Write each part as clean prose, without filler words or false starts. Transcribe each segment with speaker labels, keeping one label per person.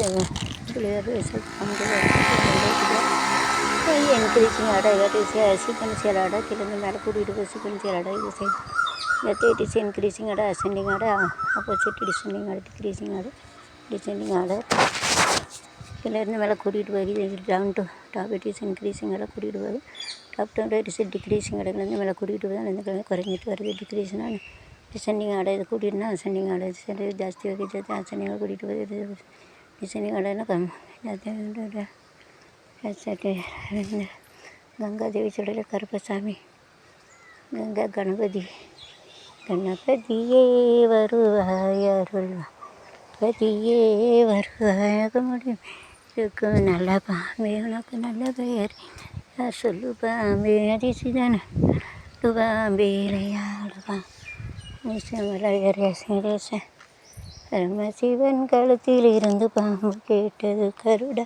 Speaker 1: clear result from the increasing sequential order, killing the Malakudu sequential order. The third is increasing order, ascending order, opposite descending order, decreasing order, descending order. Killer the Malakudi down to top, it is increasing order, Kudu. Top to it is decreasing order, and the Malakudi and the current order decreasing. Descending order the Kudina, ascending order, just the ascending order, descending order, come. Ganga Devi Chudala Karpasami, Ganga Ganapadi, Ganapadi, Varuaya, Padiye, Varuaya, Kamadi, Nalapa, Mayanakanala, Sulupa, Mayadisidan, Luba, Belayalapa. Paramasivan களத்தில் இருந்து பாம்பு கேட்டது கருடா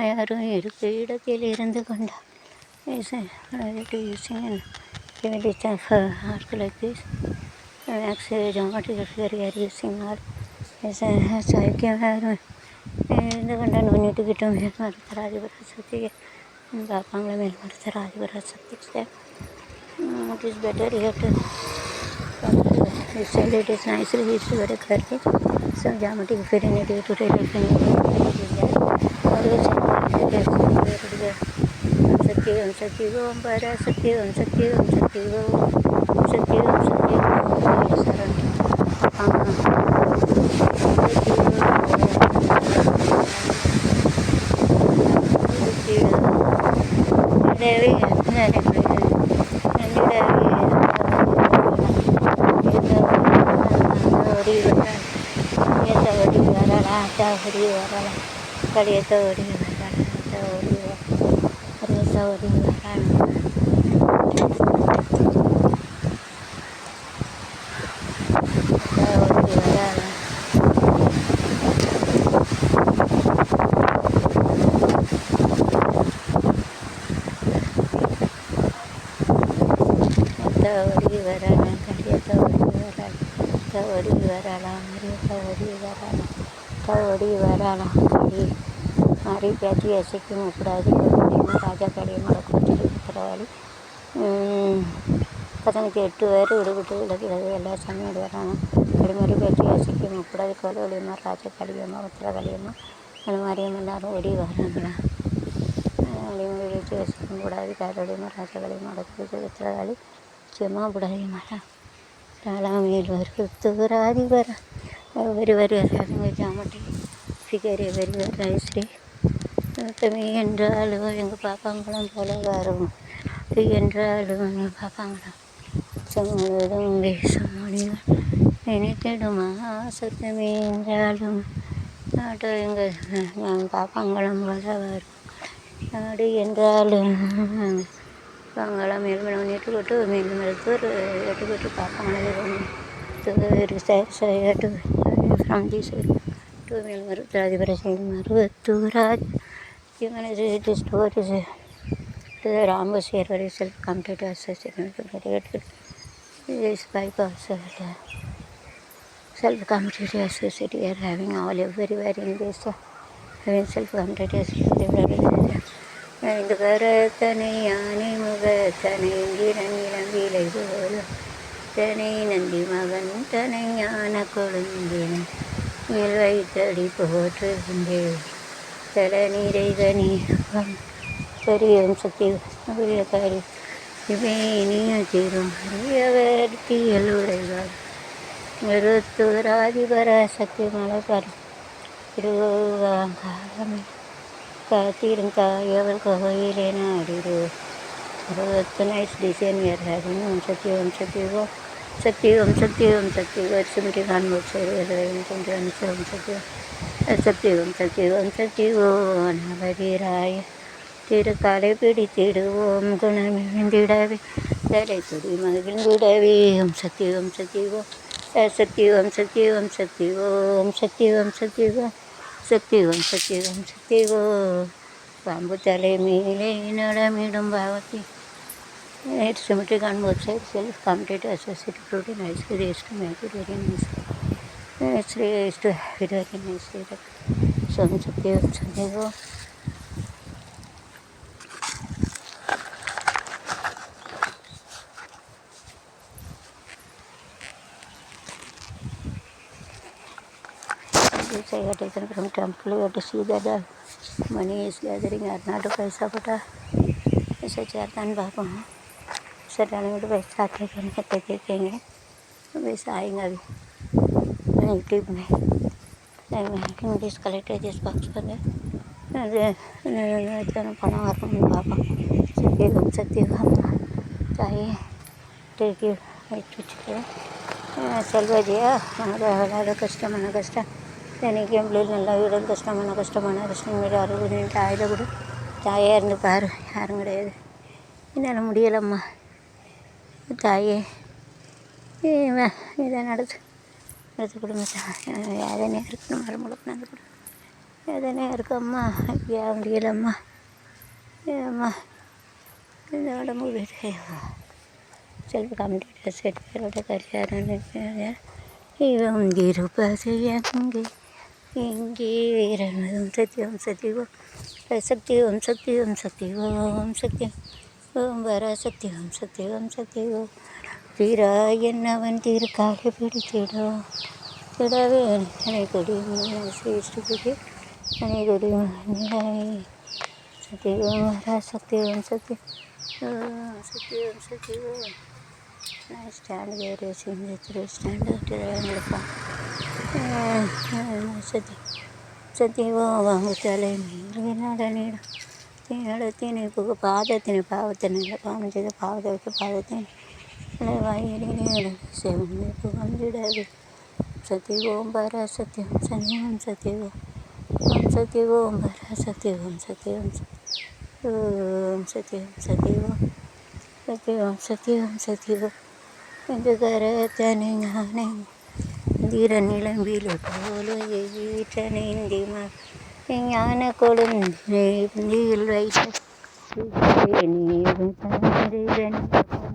Speaker 1: யாரும் இருக்க இடத்தில் இருந்து கொண்டா இருந்து கொண்டா நோண்டிட்டு கிட்டோம் மருத்தராதிபர சக்தி பார்ப்பாங்களா மேல் மருத்தராதிபர சக்தி it is better This side it is nicely used to get a curve. Some geometric affinity to relate हमारी प्याजी ऐसे कि मुफरादी राजा कड़ी मड़कोची वाली पतंग चेट्टू वेरू उड़गुट्टू लगी ಎಲ್ಲ ಸಮಯ ವರಾನ ಕಡಿಮರಿ ಪ್ಯಾಜಿ ऐसे कि मुफरादी कोलोली मार राजा कड़ियम्मा उत्तर कड़ियम्मा हनुमारियम्मा எல்லாரும் ஓடி வராங்களா அடிமரி பேச்சு ऐसे कि मुफरादी कालोली मार राजा कड़ियम्मा मड़कोची उत्तर वाली चेम्मा बुढ़ाई मारा राला मेल वरु तुरादी वरा very very geometry figure very very nicely தம்பி என்றாலும் எங்கள் பாப்பாங்களும் போல வரும் என்றாலும் எங்கள் பாப்பாங்களும் சமூகம் பேசும் மொழிகள் நினைத்திடுமா சத்தமே என்றாலும் நாட்டு எங்கள் பாப்பாங்களும் போல வரும் நாடு என்றாலும் பாப்பாங்களாம் மேல்மலம் எட்டுக்கொட்டு மேல்மலத்தூர் எட்டுக்கொட்டு பாப்பாங்களும் from this to Melmarudradivar Maruturaj. Even as it is stories, the Rambus here very self-completed assessment is bypass self-completed assessment. We are having all everywhere in this having self-completed assessment. And the Varatani Yani Mugatani Girangilam தனை நந்தி மகன் தனை ஞான கொழுந்தினை மேல் வைத்தடி போற்றுகின்றேன் தல நீரை கணீரம் பெரியம் சக்தி கரி இவேனிய தீரும் அரியவர்த்தியல் உடைவார் மருத்துவராதிபர சக்தி மலப்பர் திருவாங்காலமே காத்திரும் தாயவர் கோயிலே நாடிரு nice design we are having. Shakti Om Shakti Om Shakti Om Shakti Om Shakti Om Shakti Om Shakti Om Shakti Om Shakti Om Navadirai Tirukale Pidirum Gunamindiravi Tare Turi Magindiravi Om Shakti Om Shakti Om Shakti Om Shakti Om Shakti Om Shakti Om Shakti Om Shakti Om Shakti Om Shakti Om Pambutale Mile Nadamidum Bhavati. It's symmetric on both sides, self-completed associated protein nicely raised to make it very nice. It's raised to have it very nicely. Om Shakti Om Shakti Om. I got taken from temple. You have to see that the money is gathering at not to paisa pata. ऐसा चाहता है बाबा सराने में तो पैसा आते देखेंगे वैसा आएगा अभी यूट्यूब में दिस कलेक्टर दिस बॉक्स पर पड़ा वरम बाबा सत्य चाहिए टेक செல்வஜியா வராத கஷ்டமான கஷ்டம் எனக்கு என் பிள்ளைகள் நல்லா விட கஷ்டமான கஷ்டம் வீடு 60 ஆயுத கூட தாயாக இருந்து பாரு யாரும் கிடையாது என்னால் முடியலம்மா தாயே இதை நடத்து குடும்பத்தை வேதனையாக இருக்கணும் மரமுழுக்கு அந்த குடும்பம் வேதனையாக இருக்கம்மா ஐயா முடியலம்மா ஏம்மா இந்த உடம்பு வீடு செல்வ கம்ப்ளீட்டாக செட்டியாரோட கல்யாணம் இவன் இருப்பது எங்கே வேறதும் சத்தியம் சத்தியம் சக்தி ஓம் சக்தி ஓம் சக்தி ஓம் சக்தி ஓம் வர சக்தி ஓம் சக்தி ஓம் சக்தி ஓம் தீரா என்னவன் தீர்க்காக பிடிச்சிடும் திடவே என்னை கொடி சிருஷ்டி என்னை கொடி சக்தி ஓம் வர Shakti Om Shakti Om Shakti Om Shakti Om. I stand there using the 3 standard சத்தியவாங்குத்தலை நீடத்தினை புக பாதத்தினை பாவத்தினை பாவம் செய்த பாவத்தை வைக்க பாதத்தினை வாயிலே செவந்து புகழ்ந்திடவே சத்தியோம் பர சத்தியம் சன்னியம் சத்தியோம் சத்தியோம் பர சத்தியோம் சத்தியம் ஓம் சத்தியம் சத்தியோம் சத்தியோம் சத்தியோம் சத்தியோம் இந்த கரத்தனை ஞானை தீர நிலம்பில போல ஈற்றனைந்திமா ஞான கொழுந்தில்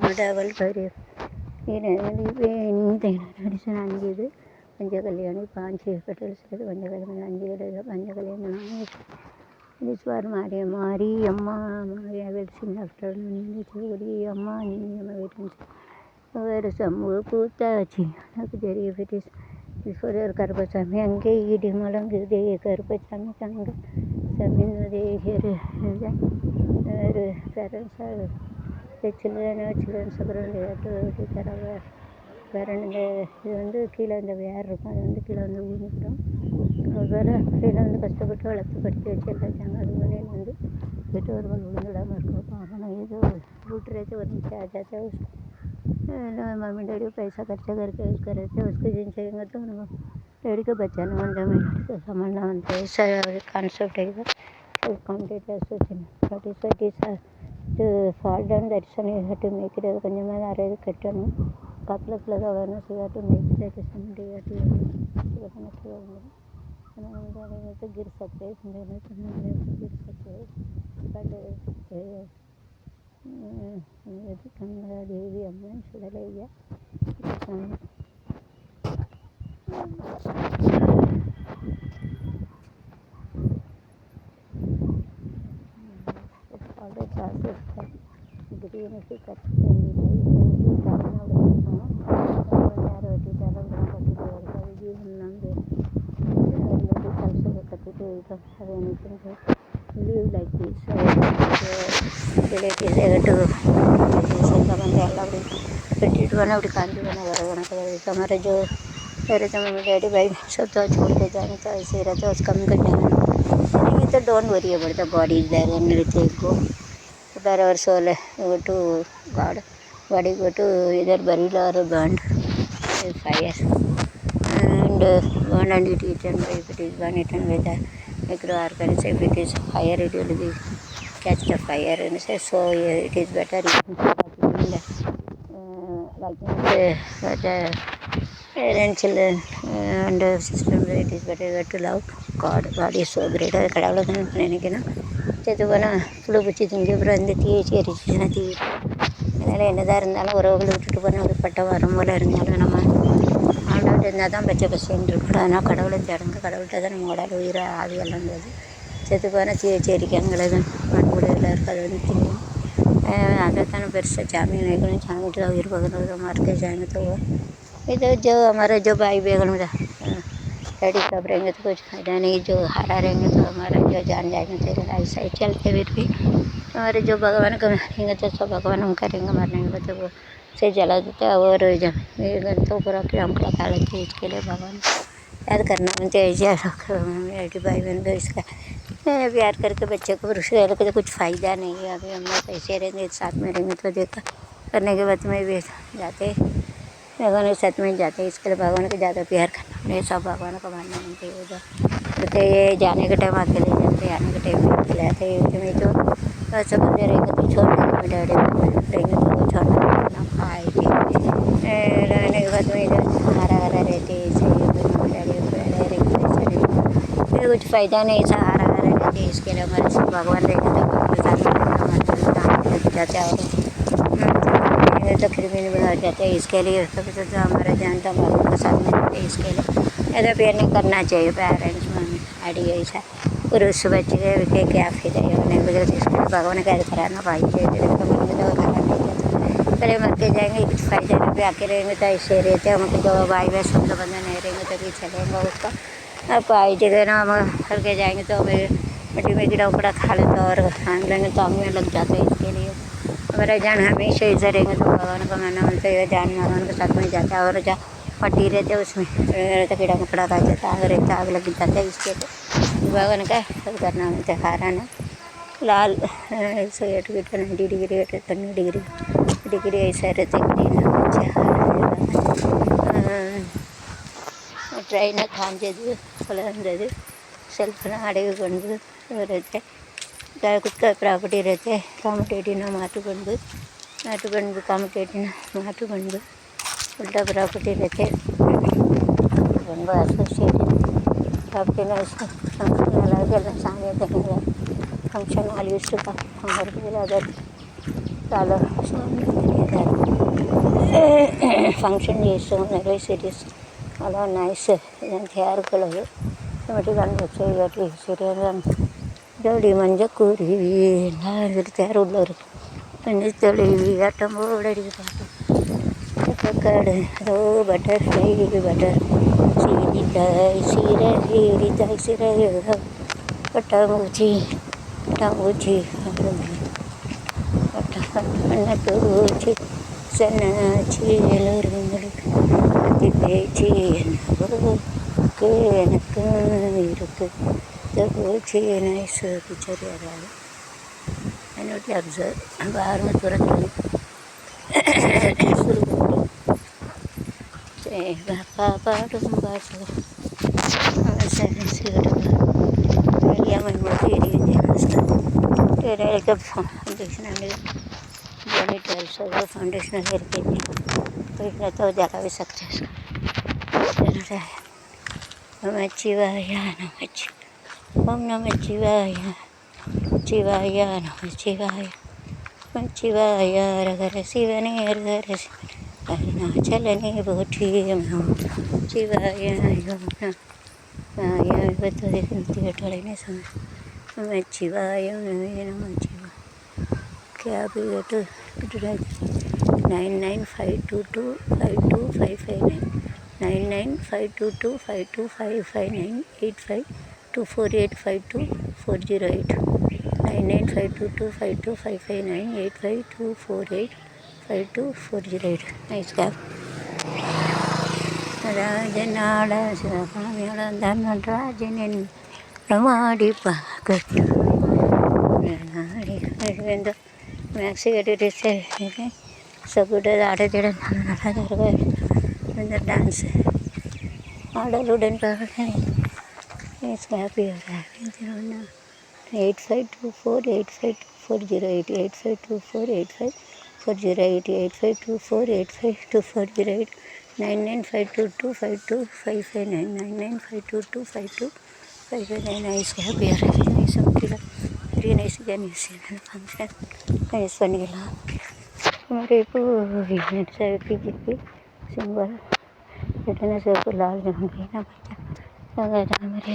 Speaker 1: வைத்தவள் பரு நடிசன் அஞ்சுது பஞ்ச கல்யாணி பாஞ்சி கட்டல் சிலது பஞ்ச கல்யாணம் 5 கட்டல் பஞ்ச கல்யாணம் ஈஸ்வர் மாறிய மாறி அம்மா வெல்சிங் ஆஃப்டர் அம்மா நீ அம்மா வெயிட்டிங் வேறு சமூக பூத்தாச்சு எனக்கு தெரிய பெட்டிஸ் ஈஸ்வரர் கருப்பசாமி அங்கே ஈடி முழங்குதே கருப்பசாமி தங்க சமிந்தே வேறு பேரண்ட்ஸாக சில்ட்ரன்ஸ் அப்புறம் தரவை வேறு இந்த இது வந்து கீழே இந்த வேர் இருக்கும் அது வந்து கீழே வந்து ஊனிக்கிடும் வேறு கீழே வந்து கஷ்டப்பட்டு வளர்த்து படிக்க வச்சு எல்லாச்சாங்க அது மேலே வந்து பெற்றோர்கள் விழுந்துடாமல் இருக்கும் ஆனால் ஏதோ रूट रहे थे और नीचे आ जाते हैं उसको मम्मी डैडी को पैसा खर्चा करके उसका रहते उसको जिन चाहिए तो उनको डैडी को बचाना बनता है डैडी को संभालना बनता है ऐसा कॉन्सेप्ट है कंप्लीट सोचना बट इस to fall down that is you have to make it கொஞ்சமாக நிறைய கட்டணும் பக்கத்தில் awareness you have to make that somebody you have to ஆனால் வந்து அதை வந்து गिर सकते हैं गिर सकते हैं बट கமலா தேவி அம்மன் சுடலையா கிரீனுக்கு கற்று live like this relatives சொந்த வந்து எல்லாம் அப்படி கட்டிட்டு வேணா அப்படி காஞ்சி வேணா வர உனக்கு हमारा जो मेरे तो मम्मी डैडी भाई सब तो छोड़ के जाने तो ऐसे ही रहता उसका कम कर जाना नहीं तो don't worry about the body is there and everything go bear our soul go to God body go to either buried or burned fire and burn and it eaten if it is burn eaten with the microorganisms if it is fire it will be catch the fire and so it is better like the parents children and system it is better to love God is so great கடவுளுக்கு நினைக்கணும் செத்துப்போனா புழு பூச்சி திங்க அப்புறம் இந்த தீயை எரிச்சிச்சுன்னா தீ அதனால் என்னதான் இருந்தாலும் உறவுகளை விட்டுட்டு போனால் ஒரு பட்டம் வரும் போல் இருந்தாலும் நம்ம ஆண்டவர்கிட்ட இருந்தால் தான் பச்சை பசேன்னு இருக்கணும். அதனால் கடவுளை தேடுங்க. கடவுள்கிட்ட தான் நம்ம உடல் உயிர் ஆவி எல்லாம் இருந்தது. செத்து போனால் செரிக்காங்களை தான் மண்புடையில் இருக்கிறது வந்து தின்னும். அதை தானே பெருசாக சாமி வைக்கணும். சாமிகிட்ட தான் उयर पकड़ो मारते जाएंगे तो वो इधर जो हमारा जो भाई बहन रेडी कब रहेंगे तो कुछ फायदा नहीं. जो हारा रहेंगे तो हमारा जो जान जाएंगे तो ऐसा ही चलते फिर भी हमारे जो भगवान को मारेंगे तो सब भगवान हम करेंगे. मरने के बाद तो वो से जला देते हैं. और जब तो पूरा कीड़ा मकोड़ा खा लेते हैं. इसके लिए भगवान याद करना बनते ऐसे मेरे भाई बहन को इसका प्यार करके बच्चे को पुरुष करके तो कुछ फ़ायदा नहीं है. अभी हम लोग ऐसे रहेंगे साथ में रहेंगे तो देखा करने के बाद में भी जाते भगवान के साथ में जाते. इसके लिए भगवान को ज़्यादा प्यार करना नहीं. सब भगवान को मानना नहीं चाहिए. उधर बोलते ये जाने के टाइम अकेले जाते आने के टाइम अकेले आते. में तो ऐसा बंदे रहेंगे तो छोड़ देंगे. डैडी रहेंगे तो वो छोड़ देंगे खाएगी. रहने के बाद में इधर हरा हरा रहते ऐसे डैडी रहेंगे फिर कुछ फ़ायदा नहीं. ऐसा हरा हरा रहते. इसके लिए हमारे सब भगवान रहेंगे तो जाते और तो फिर भी नहीं बढ़ जाते. इसके लिए कभी तो हमारा जानता भगवान के साथ में रहते. इसके लिए ऐसा प्यार नहीं करना चाहिए. पेरेंट्स में आइडिया ऐसा पुरुष बच्चे के क्या फायदा है होने के लिए. इसके लिए भगवान का कराना भाई चाहिए. पहले मर के जाएंगे कुछ फ़ायदा नहीं. पे आके रहेंगे तो ऐसे रहते. हमको जो भाई बहन सब तो बंदा नहीं रहेंगे तभी चलेंगे उसका. अब पाई जगह ना हम घर के जाएंगे तो हमें मिट्टी में कीड़ा उकड़ा खा लेते और खाने लगेंगे तो हमें लग जाता है. इसके लिए हमारा जान हमेशा इधर रहेंगे तो भगवान को मानना होता है. जान भगवान के साथ में जाता है. और जहाँ मट्टी रहते है उसमें रहता कीड़ा मकड़ा खा जाता. आग रहता आग लग जाता है. इसके लिए भगवान का सब करना होता है. हारा ना लाल 108 डिग्री 90 डिग्री ऐसा रहते. ಟ್ರೈನ ಕಾಂಜದು ಹೊಲ ಅಂದದು ಸ್ವಲ್ಪ ಅಡವಿ ಬಂದು ಇರುತ್ತೆ. ಕುಕ್ಕ ಪ್ರಾಪರ್ಟಿ ಇರುತ್ತೆ. ಕಾಮಟೇಟಿನ ಮಾತು ಬಂದು ಕಾಮಟೇಟಿನ ಮಾತು ಬಂದು ಉಲ್ಟಾ ಪ್ರಾಪರ್ಟಿ ಇರುತ್ತೆ. ಬಂದು ಅಸೋಸಿಯೇಟ್ ಪ್ರಾಪರ್ಟಿನ ಎಲ್ಲ ಸಾಂಗ್ ಫಂಕ್ಷನ್ ಅಲ್ಲಿ ಇಷ್ಟು ಅದರ చాలా ఫంక్షన్ చేస్తాం. సిరీస్ అలా నైస్ తయారు కలదు మట్టి కనిపించాయి. అట్లా సీరియల్ ಜೋಡಿ ಮಂಜ ಕೂರಿ ತಯಾರು ಉಳ್ಳವರು ಮಂಜು ತೊಳಿವಿ ಆಟ ಓಡಡಿ ಕಡೆ ರೋ ಬಟರ್ಫ್ಲೈ ಬಟರ್ ಸೀರಿತಾಯಿ ಸೀರೆ ಹಿಡಿತಾಯಿ ಸೀರೆ ಪಟಾಮೂಚಿ பட்ட தூச்சி சன்னாச்சி எல்லோரும் பேச்சு என்னவோ எனக்கு இருக்கு तोची नाइस पिक्चर याद आ गया. नोट ऑब्जर्व बाहर में तुरंत शुरू पापा डूबा मैं मोटी फाउंडेशन फाउंडेशन हेर तो जला भी सकते नमः शिवाय ओम नमः शिवाय शिवाय नमः शिवाय शिवाय हर शिवने हर अरुणाचलने बोठी शिवाय नमः शिवाय नमः शिवाय क्या भी 9952252559 9952252559 8524852408 9952252559 8524852408 nice cap. ರಾಜನಾಡ ರಾಜನೇನು ಮಾಡಿ ಪಾಕಟ್ಟು ಎಂದು ಮ್ಯಾಕ್ಸಿಗೇಟೆ ಸಗುಡ ಆಡದಿಡ ಡ್ಯಾನ್ಸ್ ಆಡಲು ಉಡನ್ It's happy or happy. 8524852408 8524852408 8524852408 9952252559 9952252559 nice happy or happy. Nice something very nice again. You see the function nice vanilla हमारे पूरी PGP सिंबल फिटनेस लाल रंगी ना बच्चा मेरे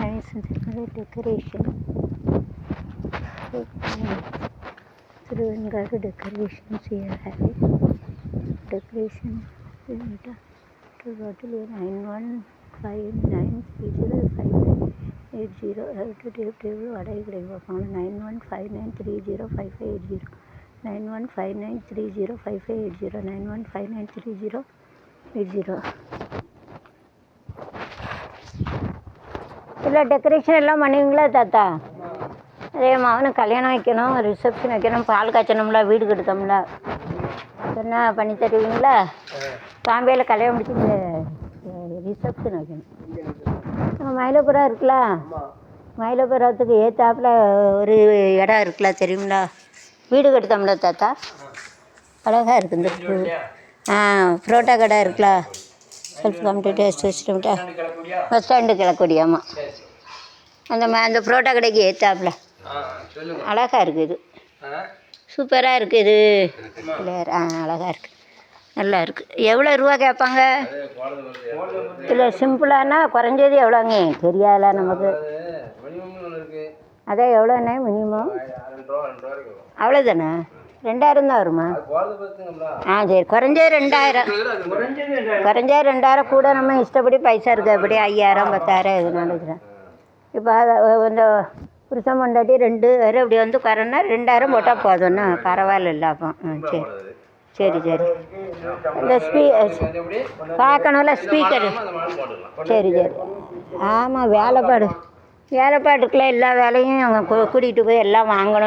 Speaker 1: nice decoration. Everyone got decorations here. Having decoration. To bottle 9159305580. Table வாடகை கிடைக்கும் 9159305580. 9159305580. 91593080. இல்லை decoration எல்லாம் பண்ணுவீங்களா தாத்தா? அதே மகனுக்கு கல்யாணம் வைக்கணும், ரிசப்ஷன் வைக்கணும், பால் காய்ச்சணும்ல, வீடு கட்டுத்தோம்ல, என்ன பண்ணி தருவீங்களா? பாம்பேயில் கல்யாணம் முடிச்சு ரிசப்ஷன் வைக்கணும். மயிலப்புறம் இருக்குல்ல, மயிலப்புறத்துக்கு ஏற்றாப்புல ஒரு இடம் இருக்குல்ல தெரியுங்களா? வீடு கட்டுத்தோம்ல தாத்தா, அழகாக இருக்குது இந்த புரோட்டா கடை இருக்குல்ல, செல்ஃப் கம்ப்யூட்டர் சிஸ்டம்ட்டா பஸ் ஸ்டாண்டு கிளக்கூடியாமா, அந்த புரோட்டா கடைக்கு ஏற்றாப்புல அழகாக இருக்குது, சூப்பராக இருக்குது பிள்ளையார். அழகாக இருக்குது, நல்லா இருக்குது. எவ்வளோ ரூபா கேட்பாங்க? இல்லை சிம்பிளானா குறைஞ்சது எவ்வளோங்க தெரியாதா நமக்கு? அதான் எவ்வளோண்ணே மினிமம்? அவ்வளோதானே? 2000 தான் வருமா? சரி, குறைஞ்சது 2000. குறைஞ்சது 2000 கூட நம்ம இஷ்டப்படி பைசா இருக்குது, அப்படி 5000 10,000 எதுனாலும் இருக்கிறேன். இப்போ இந்த புருஷன் பொண்டாட்டி 2 பேர் இப்படி வந்து குறைனா 2000 போட்டால் போதும்ண்ணா, பரவாயில்ல அப்போ. சரி சரி சரி. இந்த பார்க்கணும்ல ஸ்பீக்கரு. சரி சரி. ஆமாம், வேலைப்பாடு இருக்குல்ல, எல்லா வேலையும் கூட்டிகிட்டு போய் எல்லாம் வாங்கணும்.